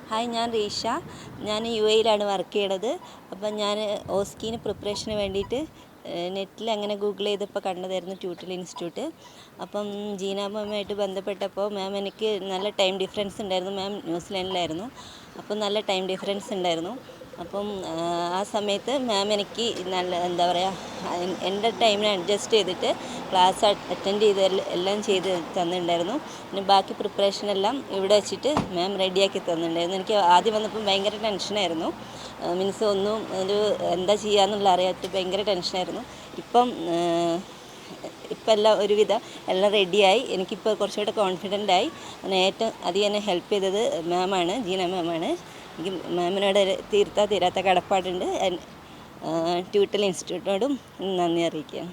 Hi, ഞാൻ റീഷ. ഞാൻ UAE-ലാണ് work ചെയ്യണത്. അപ്പം ഞാൻ ഓസ്കീന് പ്രിപ്പറേഷന് വേണ്ടിയിട്ട് നെറ്റിൽ അങ്ങനെ ഗൂഗിൾ ചെയ്തപ്പോൾ കണ്ടതായിരുന്നു ട്യൂട്ടൽ ഇൻസ്റ്റിറ്റ്യൂട്ട്. അപ്പം ജീന മാമുമായിട്ട് ബന്ധപ്പെട്ടപ്പോൾ മാം എനിക്ക് നല്ല ടൈം ഡിഫറൻസ് ഉണ്ടായിരുന്നു. മാം ന്യൂസിലാൻഡിലായിരുന്നു. അപ്പം നല്ല ടൈം ഡിഫറൻസ് ഉണ്ടായിരുന്നു. അപ്പം ആ സമയത്ത് മാം എനിക്ക് നല്ല എന്താ പറയുക, എൻ്റെ ടൈമിനെ അഡ്ജസ്റ്റ് ചെയ്തിട്ട് ക്ലാസ് അറ്റൻഡ് ചെയ്ത് എല്ലാം ചെയ്ത് തന്നിട്ടുണ്ടായിരുന്നു. പിന്നെ ബാക്കി പ്രിപ്പറേഷനെല്ലാം ഇവിടെ വെച്ചിട്ട് മാം റെഡിയാക്കി തന്നിട്ടുണ്ടായിരുന്നു. എനിക്ക് ആദ്യം വന്നപ്പോൾ ഭയങ്കര ടെൻഷനായിരുന്നു. മീൻസ് ഒന്നും ഒരു എന്താ ചെയ്യാന്നുള്ള അറിയാത്ത ഭയങ്കര ടെൻഷനായിരുന്നു. ഇപ്പം എല്ലാം ഒരുവിധം എല്ലാം റെഡിയായി. എനിക്കിപ്പോൾ കുറച്ചുകൂടെ കോൺഫിഡൻ്റായി. അതിന് ഏറ്റവും അധികം എന്നെ ഹെൽപ്പ് ചെയ്തത് മാമാണ്, ജീന മാമാണ്. എനിക്ക് മാമിനോട് തീരാത്ത കടപ്പാടുണ്ട്. ട്യൂട്ടൽ ഇൻസ്റ്റിറ്റ്യൂട്ടിനോടും നന്ദി അറിയിക്കുകയാണ്.